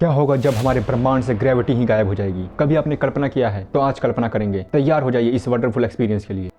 क्या होगा जब हमारे ब्रह्मांड से ग्रेविटी ही गायब हो जाएगी? कभी आपने कल्पना किया है तो आज कल्पना करेंगे। तैयार हो जाइए इस वंडरफुल एक्सपीरियंस के लिए।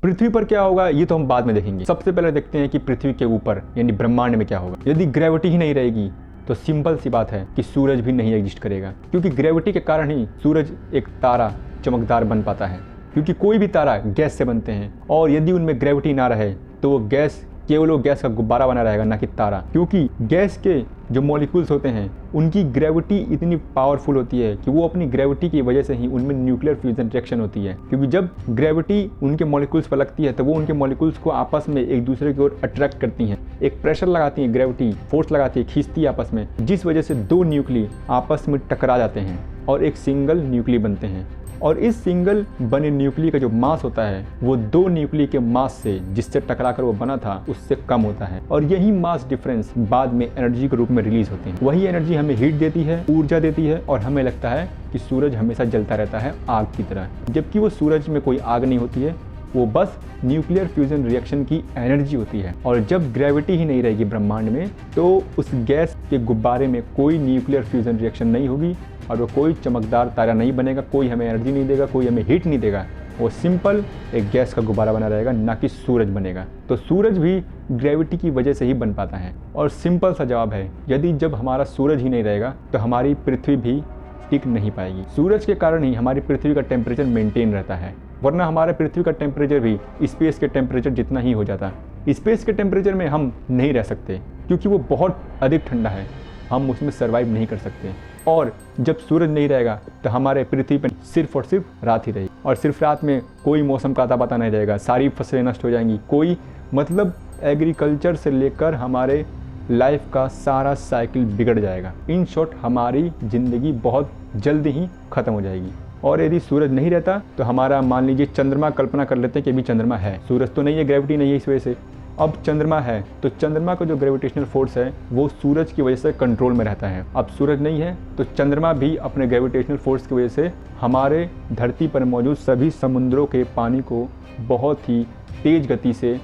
पृथ्वी पर क्या होगा ये तो हम बाद में देखेंगे। सबसे पहले देखते हैं कि पृथ्वी के ऊपर यानी ब्रह्मांड में क्या होगा। यदि ग्रेविटी ही नहीं रहेगी तो सिंपल सी बात है कि सूरज भी नहीं एग्जिस्ट करेगा, क्योंकि ग्रेविटी के कारण ही सूरज एक तारा चमकदार बन पाता है। क्योंकि कोई भी तारा गैस से बनते हैं और यदि उनमें ग्रेविटी ना रहे तो वो गैस केवल वो गैस का गुब्बारा बना रहेगा, ना कि तारा। क्योंकि गैस के जो मॉलिक्यूल्स होते हैं उनकी ग्रेविटी इतनी पावरफुल होती है कि वो अपनी ग्रेविटी की वजह से ही उनमें न्यूक्लियर फ्यूजन रिएक्शन होती है। क्योंकि जब ग्रेविटी उनके मॉलिक्यूल्स पर लगती है तो वो उनके मॉलिक्यूल्स को आपस में एक दूसरे की ओर अट्रैक्ट करती हैं, एक प्रेशर लगाती है, ग्रेविटी फोर्स लगाती है, खींचती है आपस में, जिस वजह से दो न्यूक्ली आपस में टकरा जाते हैं और एक सिंगल न्यूक्ली बनते हैं। और इस सिंगल बने न्यूक्ली का जो मास होता है वो दो न्यूक्ली के मास से जिससे टकराकर वो बना था उससे कम होता है। और यही मास डिफरेंस बाद में एनर्जी के रूप में रिलीज होती है। वही एनर्जी हमें हीट देती है, ऊर्जा देती है, और हमें लगता है कि सूरज हमेशा जलता रहता है आग की तरह, जबकि वो सूरज में कोई आग नहीं होती है, वो बस न्यूक्लियर फ्यूजन रिएक्शन की एनर्जी होती है। और जब ग्रेविटी ही नहीं रहेगी ब्रह्मांड में तो उस गैस के गुब्बारे में कोई न्यूक्लियर फ्यूजन रिएक्शन नहीं होगी और वो कोई चमकदार तारा नहीं बनेगा, कोई हमें एनर्जी नहीं देगा, कोई हमें हीट नहीं देगा। वो सिंपल एक गैस का गुब्बारा बना रहेगा, ना कि सूरज बनेगा। तो सूरज भी ग्रेविटी की वजह से ही बन पाता है। और सिंपल सा जवाब है, यदि जब हमारा सूरज ही नहीं रहेगा तो हमारी पृथ्वी भी टिक नहीं पाएगी। सूरज के कारण ही हमारी पृथ्वी का टेम्परेचर मेंटेन रहता है, वरना हमारे पृथ्वी का टेम्परेचर भी स्पेस के टेम्परेचर जितना ही हो जाता। स्पेस के टेम्परेचर में हम नहीं रह सकते क्योंकि वो बहुत अधिक ठंडा है, हम उसमें सर्वाइव नहीं कर सकते। और जब सूरज नहीं रहेगा तो हमारे पृथ्वी पर सिर्फ और सिर्फ रात ही रहेगी, और सिर्फ रात में कोई मौसम का अता पता नहीं रहेगा, सारी फसलें नष्ट हो जाएंगी, कोई मतलब एग्रीकल्चर से लेकर हमारे लाइफ का सारा साइकिल बिगड़ जाएगा। इन शॉर्ट हमारी ज़िंदगी बहुत जल्दी ही ख़त्म हो जाएगी। और यदि सूरज नहीं रहता तो हमारा, मान लीजिए चंद्रमा, कल्पना कर लेते हैं कि अभी चंद्रमा है, सूरज तो नहीं है, ग्रेविटी नहीं है इस वजह से। अब चंद्रमा है तो चंद्रमा का जो ग्रेविटेशनल फोर्स है वो सूरज की वजह से कंट्रोल में रहता है। अब सूरज नहीं है तो चंद्रमा भी अपने ग्रेविटेशनल फोर्स की वजह से हमारे धरती पर मौजूद सभी समुद्रों के पानी को बहुत ही तेज गति से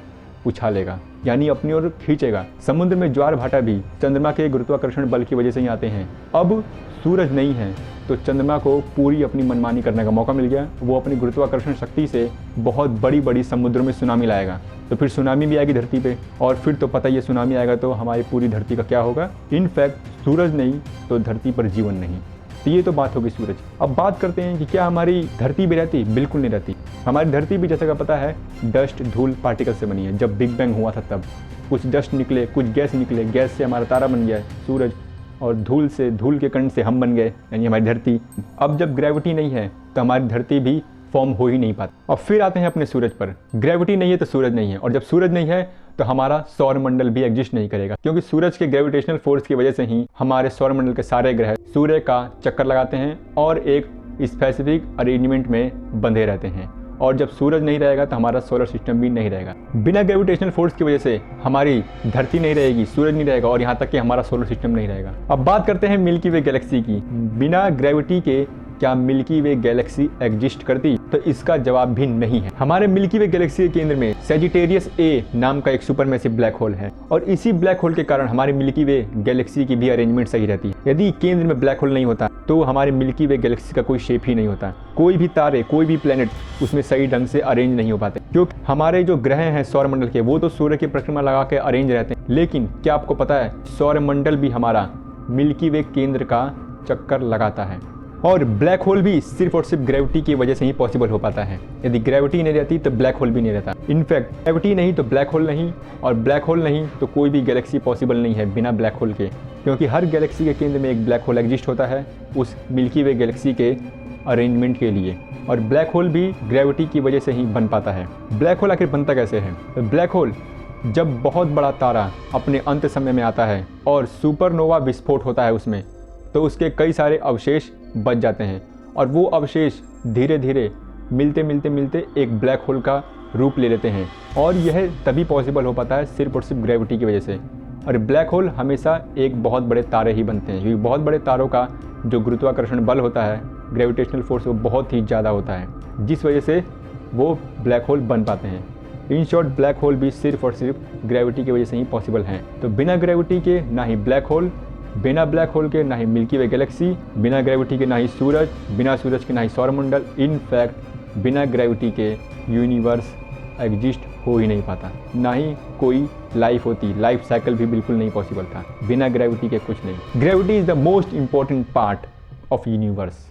उछालेगा, यानी अपनी ओर खींचेगा। समुद्र में ज्वार भाटा भी चंद्रमा के गुरुत्वाकर्षण बल की वजह से ही आते हैं। अब सूरज नहीं है तो चंद्रमा को पूरी अपनी मनमानी करने का मौका मिल गया। वो अपनी गुरुत्वाकर्षण शक्ति से बहुत बड़ी बड़ी समुद्रों में सुनामी लाएगा, तो फिर सुनामी भी आएगी धरती पे, और फिर तो पता ही है सुनामी आएगा तो हमारी पूरी धरती का क्या होगा। इनफैक्ट सूरज नहीं तो धरती पर जीवन नहीं। तो ये तो बात होगी सूरज। अब बात करते हैं कि क्या हमारी धरती भी रहती? बिल्कुल नहीं रहती। हमारी धरती भी जैसे का पता है डस्ट, धूल, पार्टिकल से बनी है। जब बिग बैंग हुआ था तब कुछ डस्ट निकले, कुछ गैस निकले, गैस से हमारा तारा बन गया सूरज, और धूल से, धूल के कण से हम बन गए, यानी हमारी धरती। अब जब ग्रेविटी नहीं है तो हमारी धरती भी फॉर्म हो ही नहीं पाती। और फिर आते हैं अपने सूरज पर। ग्रेविटी नहीं है तो सूरज नहीं है, और जब सूरज नहीं है तो हमारा सौर मंडल भी एग्जिस्ट नहीं करेगा, क्योंकि सूरज के ग्रेविटेशनल फोर्स की वजह से ही हमारे सौर मंडल के सारे ग्रह सूर्य का चक्कर लगाते हैं और एक स्पेसिफिक अरेंजमेंट में बंधे रहते हैं। और जब सूरज नहीं रहेगा तो हमारा सोलर सिस्टम भी नहीं रहेगा। बिना ग्रेविटेशनल फोर्स की वजह से हमारी धरती नहीं रहेगी, सूरज नहीं रहेगा, और यहाँ तक कि हमारा सोलर सिस्टम नहीं रहेगा। अब बात करते हैं मिल्की वे गैलेक्सी की। बिना ग्रेविटी के क्या मिल्की वे गैलेक्सी एग्जिस्ट करती? तो इसका जवाब भी नहीं है। हमारे मिल्की वे गैलेक्सी के केंद्र में सैजिटेरियस ए नाम का एक सुपरमैसिव ब्लैक होल है, और इसी ब्लैक होल के कारण हमारी मिल्की वे गैलेक्सी की भी अरेंजमेंट सही रहती है। यदि केंद्र में ब्लैक होल नहीं होता तो हमारे मिल्की वे गैलेक्सी का कोई शेप ही नहीं होता। कोई भी तारे, कोई भी प्लेनेट उसमें सही ढंग से अरेंज नहीं हो पाते, क्योंकि हमारे जो ग्रह हैं सौर मंडल के वो तो सूर्य की परिक्रमा लगा के अरेंज रहते हैं। लेकिन क्या आपको पता है सौर मंडल भी हमारा मिल्की वे केंद्र का चक्कर लगाता है, और ब्लैक होल भी सिर्फ और सिर्फ ग्रेविटी की वजह से ही पॉसिबल हो पाता है। यदि ग्रेविटी नहीं रहती तो ब्लैक होल भी नहीं रहता। इनफैक्ट ग्रेविटी नहीं तो ब्लैक होल नहीं, और ब्लैक होल नहीं तो कोई भी गैलेक्सी पॉसिबल नहीं है बिना ब्लैक होल के, क्योंकि हर गैलेक्सी के केंद्र में एक ब्लैक होल एग्जिस्ट होता है उस मिल्की वे गैलेक्सी के अरेंजमेंट के लिए। और ब्लैक होल भी ग्रेविटी की वजह से ही बन पाता है। ब्लैक होल आखिर बनता कैसे है? ब्लैक होल जब बहुत बड़ा तारा अपने अंत समय में आता है और सुपरनोवा विस्फोट होता है उसमें, तो उसके कई सारे अवशेष बच जाते हैं, और वो अवशेष धीरे धीरे मिलते मिलते मिलते एक ब्लैक होल का रूप ले लेते हैं। और यह तभी पॉसिबल हो पाता है सिर्फ और सिर्फ ग्रेविटी की वजह से। और ब्लैक होल हमेशा एक बहुत बड़े तारे ही बनते हैं, क्योंकि बहुत बड़े तारों का जो गुरुत्वाकर्षण बल होता है, ग्रेविटेशनल फोर्स, वो बहुत ही ज़्यादा होता है, जिस वजह से वो ब्लैक होल बन पाते हैं। इन शॉर्ट ब्लैक होल भी सिर्फ और सिर्फ ग्रेविटी की वजह से ही पॉसिबल हैं। तो बिना ग्रेविटी के ना ही ब्लैक होल, बिना ब्लैक होल के ना ही मिल्की वे गैलेक्सी, बिना ग्रेविटी के ना ही सूरज, बिना सूरज के ना ही सौरमंडल, इनफैक्ट बिना ग्रेविटी के यूनिवर्स एग्जिस्ट हो ही नहीं पाता, ना ही कोई लाइफ होती, लाइफ साइकिल भी बिल्कुल नहीं पॉसिबल था। बिना ग्रेविटी के कुछ नहीं। Gravity is the most important part of universe.